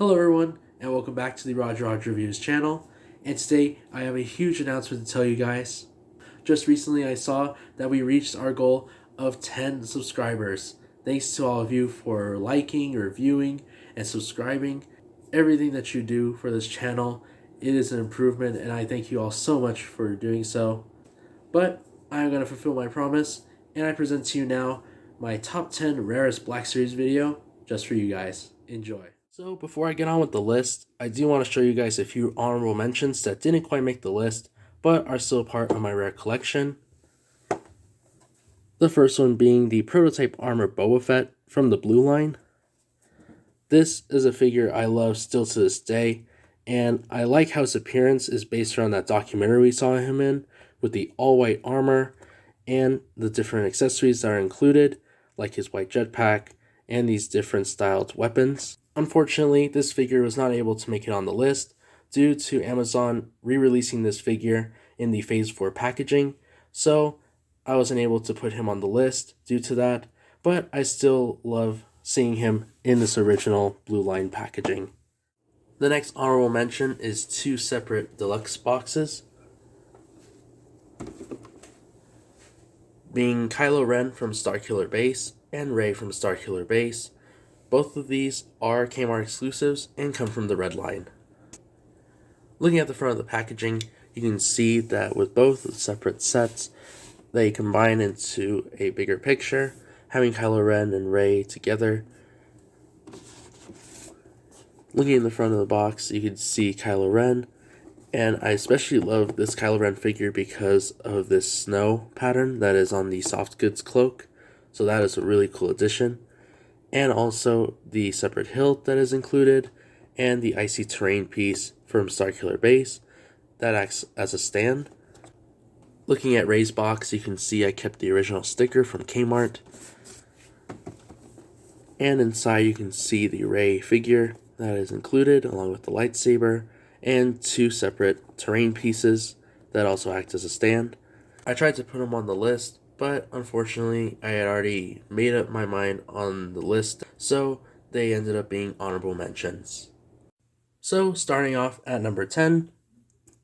Hello everyone, and welcome back to the Roger Reviews channel. And today I have a huge announcement to tell you guys. Just recently I saw that we reached our goal of 10 subscribers. Thanks to all of you for liking, reviewing, and subscribing. Everything that you do for this channel, it is an improvement, and I thank you all so much for doing so. But I'm going to fulfill my promise, and I present to you now my top 10 Rarest Black Series video just for you guys. Enjoy. So before I get on with the list, I do want to show you guys a few honorable mentions that didn't quite make the list, but are still part of my rare collection. The first one being the prototype armor Boafet from the blue line. This is a figure I love still to this day, and I like how his appearance is based around that documentary we saw him in, with the all-white armor and the different accessories that are included, like his white jetpack and these different styled weapons. Unfortunately, this figure was not able to make it on the list due to Amazon re-releasing this figure in the Phase 4 packaging, so I wasn't able to put him on the list due to that, but I still love seeing him in this original blue line packaging. The next honorable mention is two separate deluxe boxes, being Kylo Ren from Starkiller Base and Rey from Starkiller Base. Both of these are Kmart exclusives and come from the red line. Looking at the front of the packaging, you can see that with both separate sets, they combine into a bigger picture, having Kylo Ren and Rey together. Looking in the front of the box, you can see Kylo Ren, and I especially love this Kylo Ren figure because of this snow pattern that is on the soft goods cloak, so that is a really cool addition. And also the separate hilt that is included, and the icy terrain piece from Starkiller Base that acts as a stand. Looking at Rey's box, you can see I kept the original sticker from Kmart. And inside you can see the Rey figure that is included, along with the lightsaber, and two separate terrain pieces that also act as a stand. I tried to put them on the list, but unfortunately I had already made up my mind on the list, so they ended up being honorable mentions. So starting off at number 10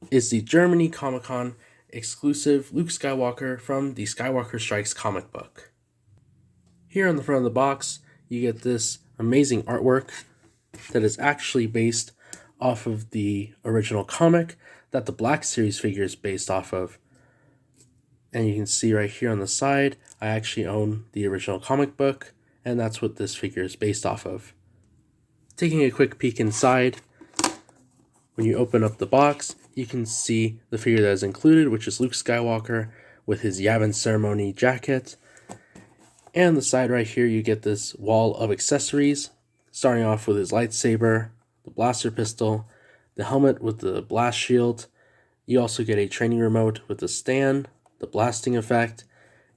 is the Germany Comic-Con exclusive Luke Skywalker from the Skywalker Strikes comic book. Here on the front of the box you get this amazing artwork that is actually based off of the original comic that the Black Series figure is based off of. And you can see right here on the side, I actually own the original comic book, and that's what this figure is based off of. Taking a quick peek inside, when you open up the box, you can see the figure that is included, which is Luke Skywalker with his Yavin Ceremony jacket. And the side right here, you get this wall of accessories, starting off with his lightsaber, the blaster pistol, the helmet with the blast shield. You also get a training remote with the stand, the blasting effect,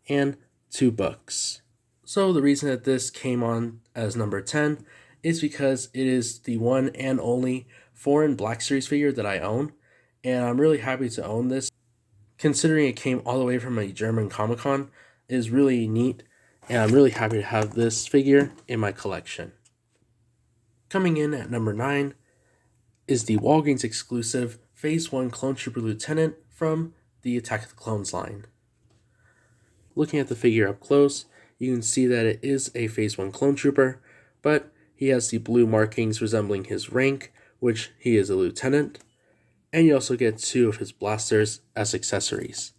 and two books. So the reason that this came on as number 10 is because it is the one and only foreign Black Series figure that I own, and I'm really happy to own this. Considering it came all the way from a German Comic-Con, it is really neat, and I'm really happy to have this figure in my collection. Coming in at number 9 is the Walgreens exclusive Phase 1 Clone Trooper Lieutenant from the Attack of the Clones line. Looking at the figure up close, you can see that it is a Phase 1 Clone Trooper, but he has the blue markings resembling his rank, which he is a lieutenant, and you also get two of his blasters as accessories.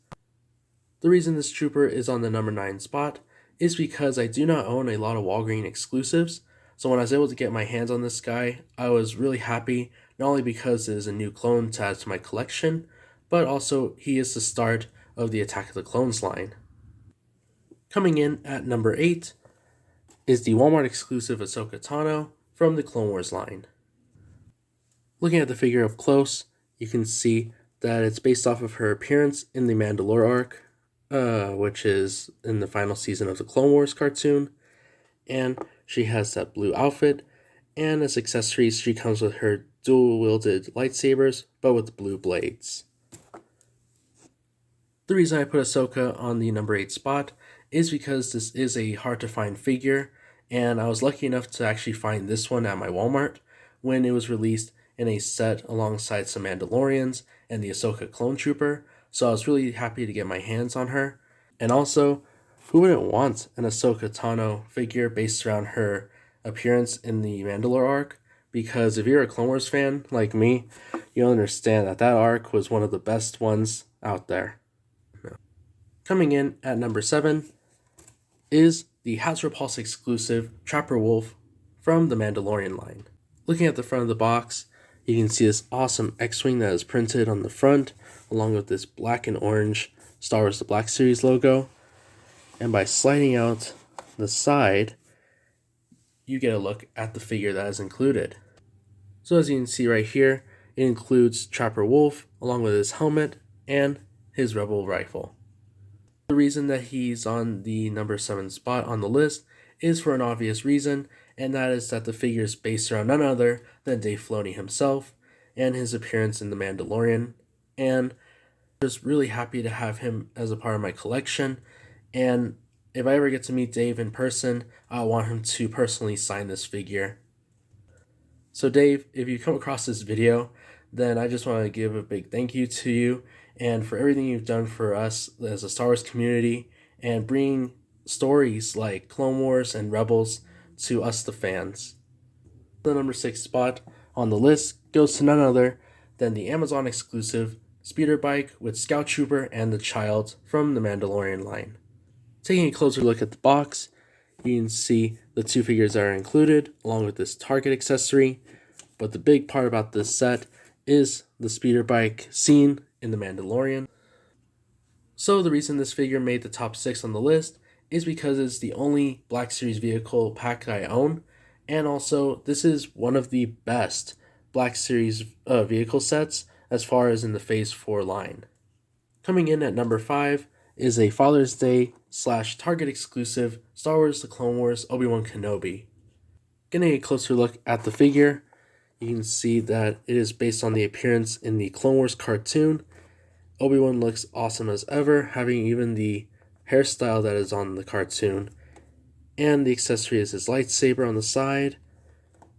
The reason this trooper is on the number 9 spot is because I do not own a lot of Walgreens exclusives, so when I was able to get my hands on this guy, I was really happy, not only because it is a new clone to add to my collection, but also he is the start of the Attack of the Clones line. Coming in at number 8 is the Walmart exclusive Ahsoka Tano from the Clone Wars line. Looking at the figure up close, you can see that it's based off of her appearance in the Mandalore arc, which is in the final season of the Clone Wars cartoon, and she has that blue outfit, and as accessories she comes with her dual-wielded lightsabers, but with blue blades. The reason I put Ahsoka on the number 8 spot is because this is a hard to find figure, and I was lucky enough to actually find this one at my Walmart, when it was released in a set alongside some Mandalorians and the Ahsoka clone trooper, so I was really happy to get my hands on her. And also, who wouldn't want an Ahsoka Tano figure based around her appearance in the Mandalore arc? Because if you're a Clone Wars fan like me, you'll understand that that arc was one of the best ones out there. Coming in at number 7 is the Hasbro Pulse exclusive Trapper Wolf from the Mandalorian line. Looking at the front of the box, you can see this awesome X-Wing that is printed on the front, along with this black and orange Star Wars The Black Series logo. And by sliding out the side, you get a look at the figure that is included. So as you can see right here, it includes Trapper Wolf, along with his helmet and his Rebel rifle. The reason that he's on the number 7 spot on the list is for an obvious reason, and that is that the figure is based around none other than Dave Filoni himself and his appearance in The Mandalorian, and I'm just really happy to have him as a part of my collection. And if I ever get to meet Dave in person, I want him to personally sign this figure. So Dave, if you come across this video, then I just want to give a big thank you to you and for everything you've done for us as a Star Wars community and bringing stories like Clone Wars and Rebels to us the fans. The number 6 spot on the list goes to none other than the Amazon exclusive speeder bike with Scout Trooper and the Child from the Mandalorian line. Taking a closer look at the box, you can see the 2 figures that are included along with this target accessory, but the big part about this set is the speeder bike scene in The Mandalorian. So the reason this figure made the top 6 on the list is because it's the only Black Series vehicle pack I own, and also this is one of the best Black Series vehicle sets as far as in the Phase 4 line. Coming in at number 5 is a Father's Day / Target exclusive Star Wars The Clone Wars Obi-Wan Kenobi. Getting a closer look at the figure, you can see that it is based on the appearance in the Clone Wars cartoon. Obi-Wan looks awesome as ever, having even the hairstyle that is on the cartoon. And the accessory is his lightsaber on the side.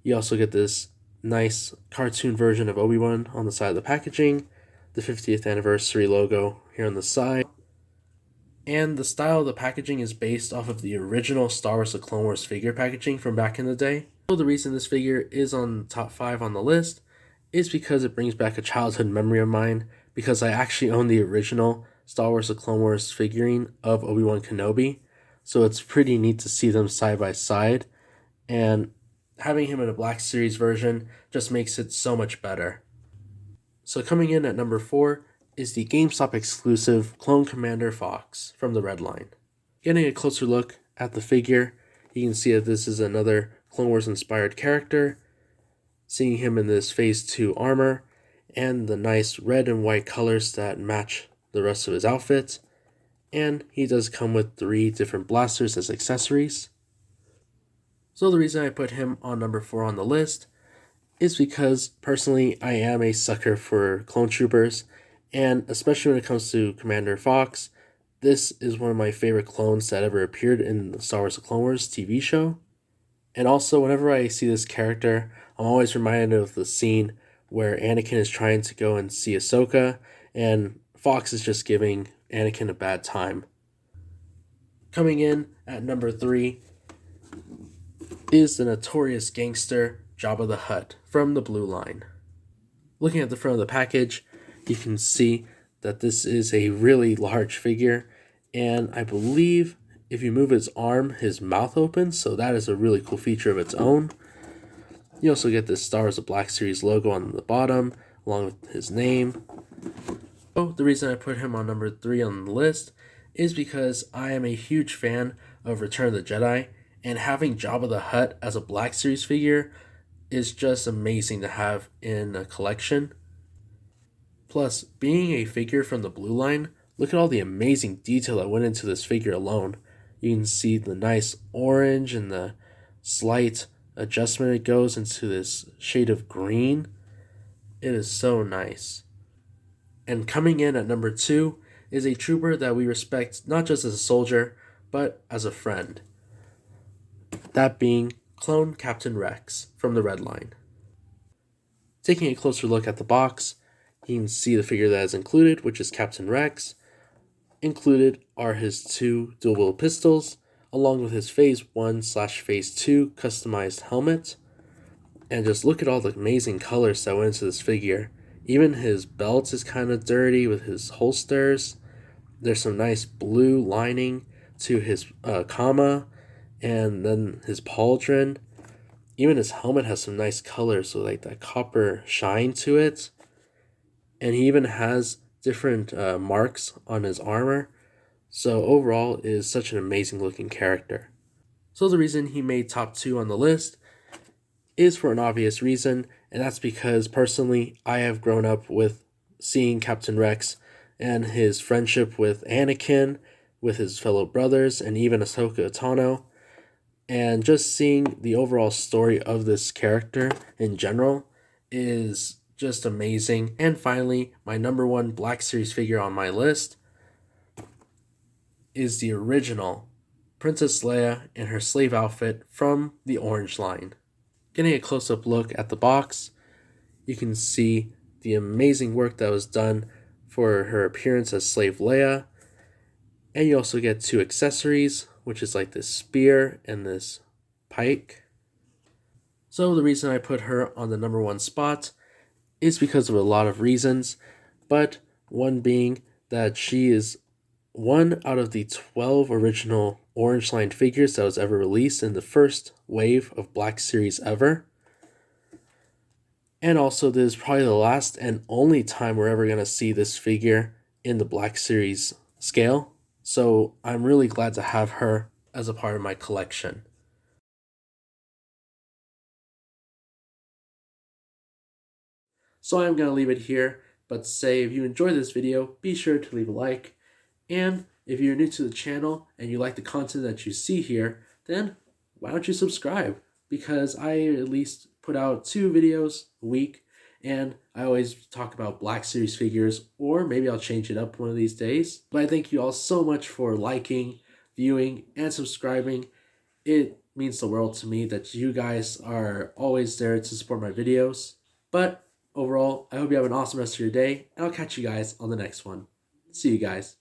You also get this nice cartoon version of Obi-Wan on the side of the packaging, the 50th anniversary logo here on the side. And the style of the packaging is based off of the original Star Wars The Clone Wars figure packaging from back in the day. So the reason this figure is on the top 5 on the list is because it brings back a childhood memory of mine, because I actually own the original Star Wars The Clone Wars figurine of Obi-Wan Kenobi, so it's pretty neat to see them side by side, and having him in a Black Series version just makes it so much better. So coming in at number 4 is the GameStop exclusive Clone Commander Fox from the Red Line. Getting a closer look at the figure, you can see that this is another Clone Wars inspired character, seeing him in this Phase 2 armor, and the nice red and white colors that match the rest of his outfit, and he does come with 3 different blasters as accessories. So the reason I put him on number 4 on the list is because personally I am a sucker for clone troopers, and especially when it comes to Commander Fox, this is one of my favorite clones that ever appeared in the Star Wars The Clone Wars TV show. And also, whenever I see this character, I'm always reminded of the scene where Anakin is trying to go and see Ahsoka, and Fox is just giving Anakin a bad time. Coming in at number 3 is the notorious gangster Jabba the Hutt from the Blue Line. Looking at the front of the package, you can see that this is a really large figure, and I believe if you move his arm, his mouth opens, so that is a really cool feature of its own. You also get this Star Wars The Black Series logo on the bottom, along with his name. Oh, the reason I put him on number 3 on the list is because I am a huge fan of Return of the Jedi, and having Jabba the Hutt as a Black Series figure is just amazing to have in a collection. Plus, being a figure from the Blue Line, look at all the amazing detail that went into this figure alone. You can see the nice orange and the slight adjustment it goes into this shade of green. It is so nice. And coming in at number 2 is a trooper that we respect not just as a soldier, but as a friend. That being Clone Captain Rex from the Red Line. Taking a closer look at the box, you can see the figure that is included, which is Captain Rex. Included are his 2 dual pistols, along with his Phase 1/Phase 2 customized helmet. And just look at all the amazing colors that went into this figure. Even his belt is kind of dirty with his holsters. There's some nice blue lining to his comma, and then his pauldron. Even his helmet has some nice colors, so like that copper shine to it. And he even has different marks on his armor. So overall, it is such an amazing looking character. So the reason he made top 2 on the list is for an obvious reason, and that's because personally I have grown up with seeing Captain Rex and his friendship with Anakin, with his fellow brothers, and even Ahsoka Tano, and just seeing the overall story of this character in general is just amazing. And finally, my number 1 Black Series figure on my list is the original Princess Leia in her slave outfit from the Orange line. Getting a close-up look at the box, you can see the amazing work that was done for her appearance as Slave Leia. And you also get 2 accessories, which is like this spear and this pike. So the reason I put her on the number 1 spot is because of a lot of reasons, but one being that she is one out of the 12 original Orange Line figures that was ever released in the first wave of Black Series ever. And also, this is probably the last and only time we're ever going to see this figure in the Black Series scale. So I'm really glad to have her as a part of my collection. So I'm going to leave it here, but say if you enjoyed this video, be sure to leave a like. And if you're new to the channel and you like the content that you see here, then why don't you subscribe? Because I at least put out 2 videos a week, and I always talk about Black Series figures, or maybe I'll change it up one of these days. But I thank you all so much for liking, viewing, and subscribing. It means the world to me that you guys are always there to support my videos. But overall, I hope you have an awesome rest of your day, and I'll catch you guys on the next one. See you guys.